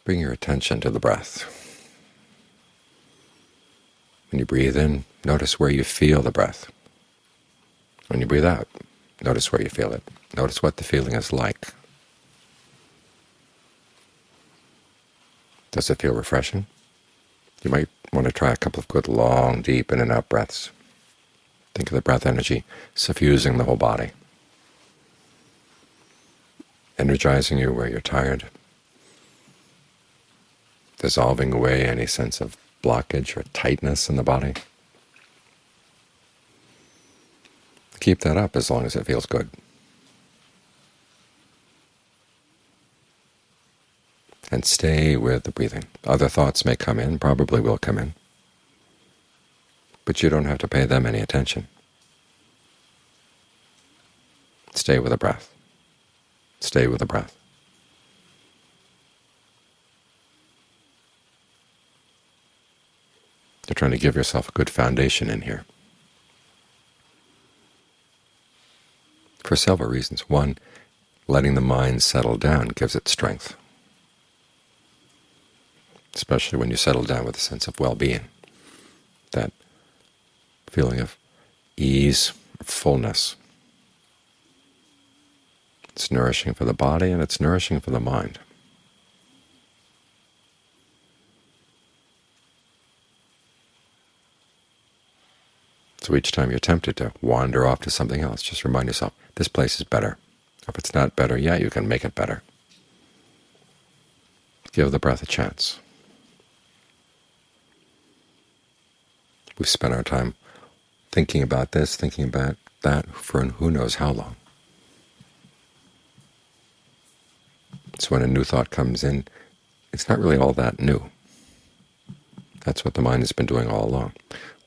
Bring your attention to the breath. When you breathe in, notice where you feel the breath. When you breathe out, notice where you feel it. Notice what the feeling is like. Does it feel refreshing? You might want to try a couple of good, long, deep in and out breaths. Think of the breath energy suffusing the whole body, energizing you where you're tired, dissolving away any sense of blockage or tightness in the body. Keep that up as long as it feels good. And stay with the breathing. Other thoughts may come in, probably will come in, but you don't have to pay them any attention. Stay with the breath. Stay with the breath. You're trying to give yourself a good foundation in here. For several reasons. One, letting the mind settle down gives it strength, especially when you settle down with a sense of well-being, that feeling of ease, fullness. It's nourishing for the body and it's nourishing for the mind. So each time you're tempted to wander off to something else, just remind yourself, this place is better. If it's not better yet, you can make it better. Give the breath a chance. We've spent our time thinking about this, thinking about that for who knows how long. So when a new thought comes in, it's not really all that new. That's what the mind has been doing all along.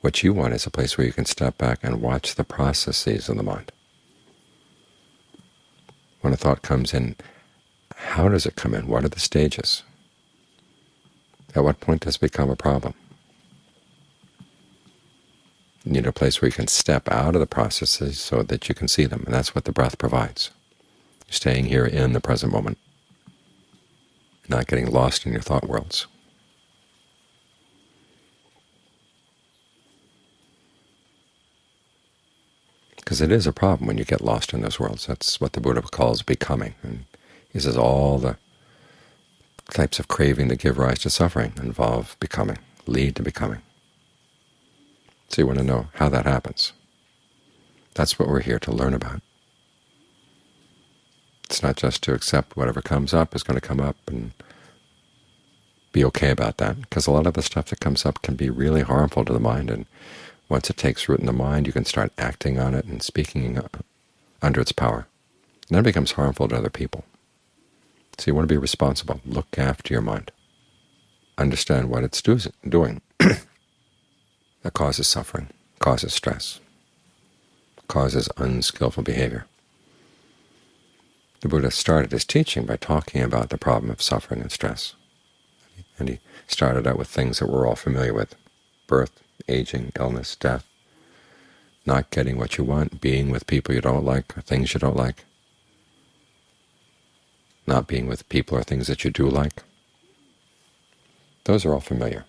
What you want is a place where you can step back and watch the processes of the mind. When a thought comes in, how does it come in? What are the stages? At what point does it become a problem? You need a place where you can step out of the processes so that you can see them, and that's what the breath provides. You're staying here in the present moment, not getting lost in your thought worlds. Because it is a problem when you get lost in those worlds. That's what the Buddha calls becoming. And he says all the types of craving that give rise to suffering involve becoming, lead to becoming. So you want to know how that happens. That's what we're here to learn about. It's not just to accept whatever comes up is going to come up and be okay about that, because a lot of the stuff that comes up can be really harmful to the mind, and once it takes root in the mind, you can start acting on it and speaking under its power. And then it becomes harmful to other people. So you want to be responsible. Look after your mind. Understand what it's doing. That causes suffering, causes stress, causes unskillful behavior. The Buddha started his teaching by talking about the problem of suffering and stress. And he started out with things that we're all familiar with: birth, aging, illness, death, not getting what you want, being with people you don't like or things you don't like, not being with people or things that you do like. Those are all familiar.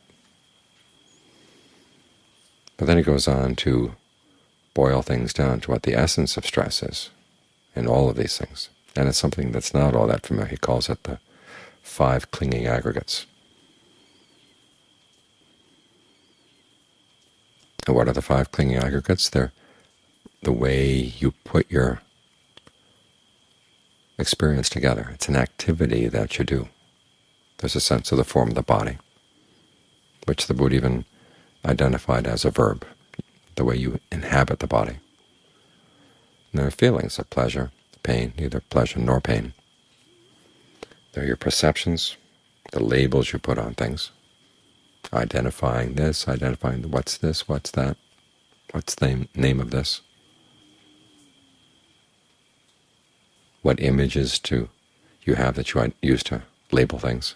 But then he goes on to boil things down to what the essence of stress is in all of these things. And it's something that's not all that familiar. He calls it the 5 clinging aggregates. And what are the 5 clinging aggregates? They're the way you put your experience together. It's an activity that you do. There's a sense of the form of the body, which the Buddha even identified as a verb, the way you inhabit the body. And there are feelings of pleasure, pain, neither pleasure nor pain. There are your perceptions, the labels you put on things, identifying this, identifying what's this, what's that, what's the name of this, what images you have that you use to label things.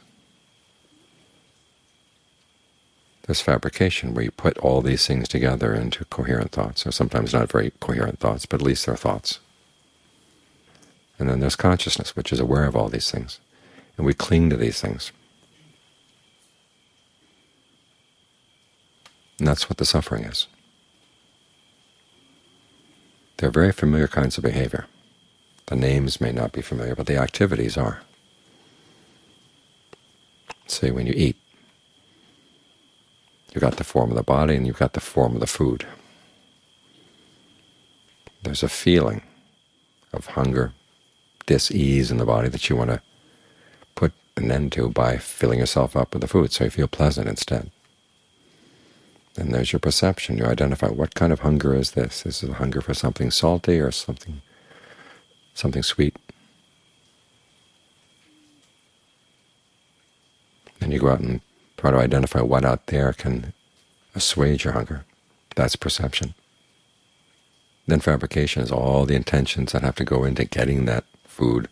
There's fabrication, where you put all these things together into coherent thoughts, or sometimes not very coherent thoughts, but at least they're thoughts. And then there's consciousness, which is aware of all these things. And we cling to these things. And that's what the suffering is. They're very familiar kinds of behavior. The names may not be familiar, but the activities are. See, when you eat, you've got the form of the body and you've got the form of the food. There's a feeling of hunger, dis-ease in the body that you want to put an end to by filling yourself up with the food, so you feel pleasant instead. And there's your perception. You identify what kind of hunger is this. Is it a hunger for something salty or something sweet? And you go out and try to identify what out there can assuage your hunger. That's perception. Then fabrication is all the intentions that have to go into getting that food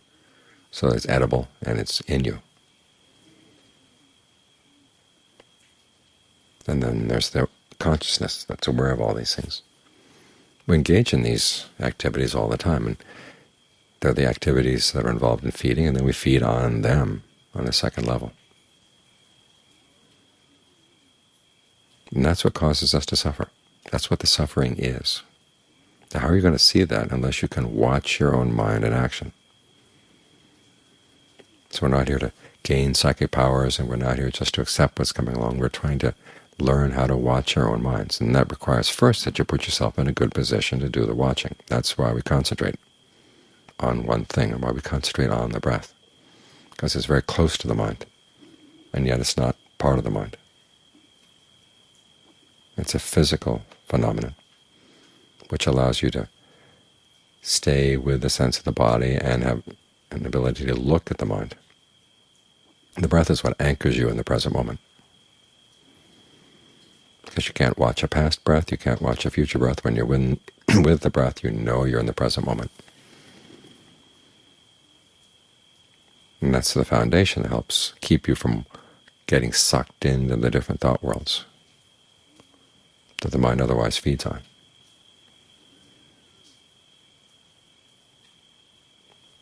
so that it's edible and it's in you. And then there's the consciousness that's aware of all these things. We engage in these activities all the time, and they're the activities that are involved in feeding, and then we feed on them on a second level. And that's what causes us to suffer. That's what the suffering is. Now, how are you going to see that unless you can watch your own mind in action? So we're not here to gain psychic powers, and we're not here just to accept what's coming along. We're trying to learn how to watch our own minds, and that requires first that you put yourself in a good position to do the watching. That's why we concentrate on one thing, and why we concentrate on the breath, because it's very close to the mind, and yet it's not part of the mind. It's a physical phenomenon, which allows you to stay with the sense of the body and have an ability to look at the mind. The breath is what anchors you in the present moment. Because you can't watch a past breath, you can't watch a future breath. When you're with the breath, you know you're in the present moment. And that's the foundation that helps keep you from getting sucked into the different thought worlds that the mind otherwise feeds on.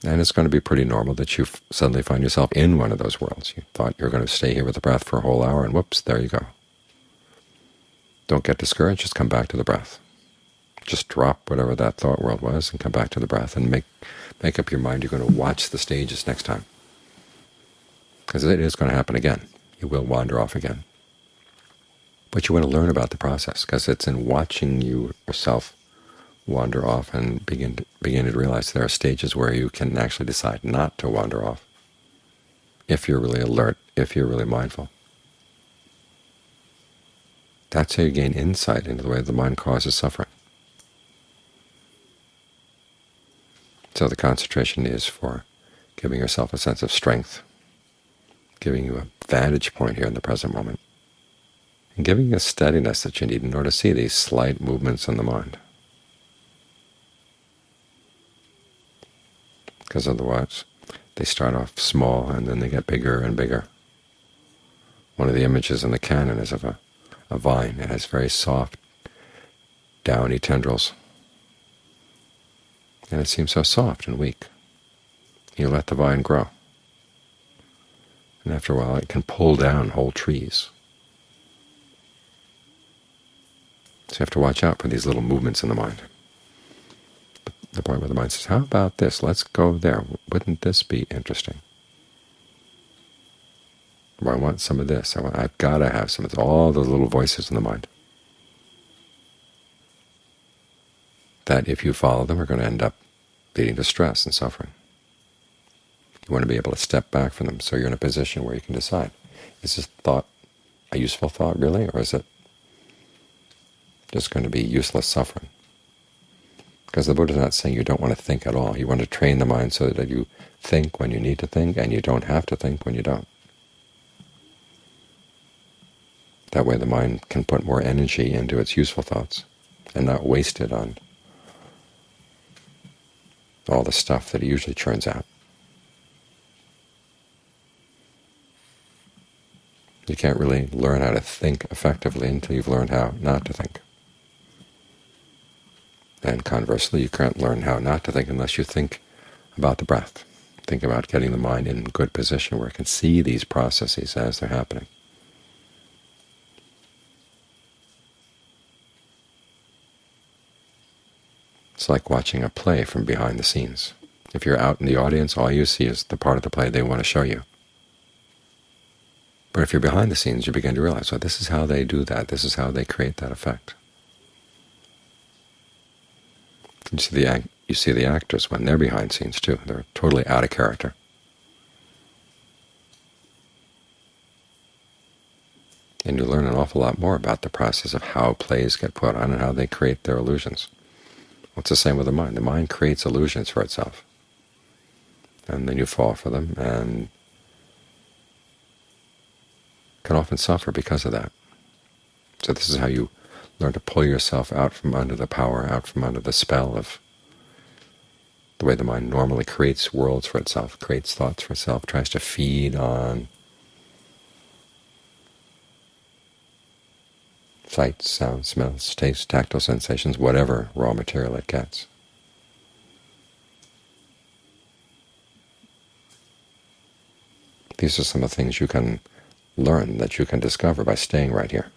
And it's going to be pretty normal that you suddenly find yourself in one of those worlds. You thought you were going to stay here with the breath for a whole hour, and whoops, there you go. Don't get discouraged, just come back to the breath. Just drop whatever that thought world was and come back to the breath, and make up your mind you're going to watch the stages next time. Because it is going to happen again. You will wander off again. But you want to learn about the process, because it's in watching yourself wander off and begin to realize there are stages where you can actually decide not to wander off, if you're really alert, if you're really mindful. That's how you gain insight into the way the mind causes suffering. So the concentration is for giving yourself a sense of strength, giving you a vantage point here in the present moment, and giving you a steadiness that you need in order to see these slight movements in the mind. Because otherwise they start off small and then they get bigger and bigger. One of the images in the canon is of a vine. It has very soft, downy tendrils, and it seems so soft and weak. You let the vine grow, and after a while it can pull down whole trees. So you have to watch out for these little movements in the mind. The point where the mind says, how about this? Let's go there. Wouldn't this be interesting? Or I want some of this. I've got to have some of this. All those little voices in the mind that, if you follow them, are going to end up leading to stress and suffering. You want to be able to step back from them so you're in a position where you can decide, is this thought a useful thought really, or is it just going to be useless suffering? Because the Buddha is not saying you don't want to think at all. You want to train the mind so that you think when you need to think, and you don't have to think when you don't. That way the mind can put more energy into its useful thoughts and not waste it on all the stuff that it usually churns out. You can't really learn how to think effectively until you've learned how not to think. And conversely, you can't learn how not to think unless you think about the breath. Think about getting the mind in a good position where it can see these processes as they're happening. It's like watching a play from behind the scenes. If you're out in the audience, all you see is the part of the play they want to show you. But if you're behind the scenes, you begin to realize, well, this is how they do that. This is how they create that effect. You see the actors when they're behind scenes too. They're totally out of character. And you learn an awful lot more about the process of how plays get put on and how they create their illusions. Well, it's the same with the mind. The mind creates illusions for itself. And then you fall for them and can often suffer because of that. So this is how you learn to pull yourself out from under the power, out from under the spell of the way the mind normally creates worlds for itself, creates thoughts for itself, tries to feed on sights, sounds, smells, tastes, tactile sensations, whatever raw material it gets. These are some of the things you can learn, that you can discover by staying right here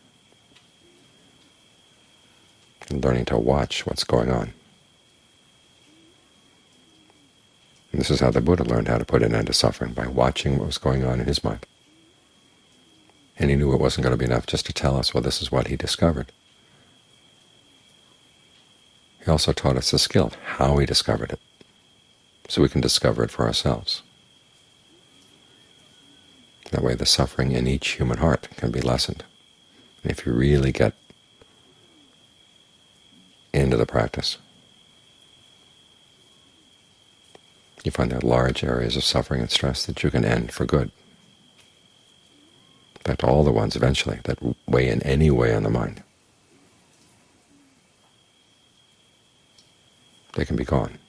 and learning to watch what's going on. And this is how the Buddha learned how to put an end to suffering, by watching what was going on in his mind. And he knew it wasn't going to be enough just to tell us, well, this is what he discovered. He also taught us the skill of how he discovered it, so we can discover it for ourselves. That way the suffering in each human heart can be lessened. And if you really get into the practice, you find there are large areas of suffering and stress that you can end for good. In fact, all the ones eventually that weigh in any way on the mind, they can be gone.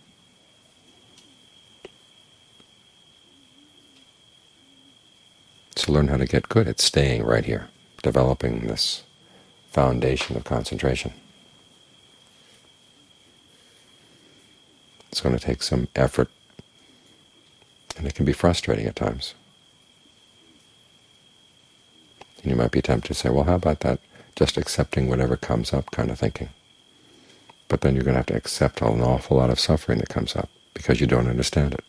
So learn how to get good at staying right here, developing this foundation of concentration. It's going to take some effort, and it can be frustrating at times. And you might be tempted to say, well, how about that just accepting whatever comes up kind of thinking? But then you're going to have to accept an awful lot of suffering that comes up because you don't understand it.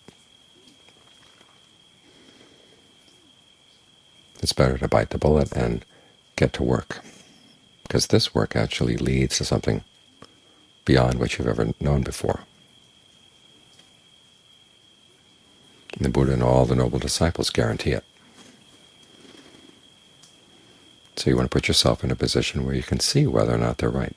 It's better to bite the bullet and get to work, because this work actually leads to something beyond what you've ever known before. And the Buddha and all the noble disciples guarantee it. So you want to put yourself in a position where you can see whether or not they're right.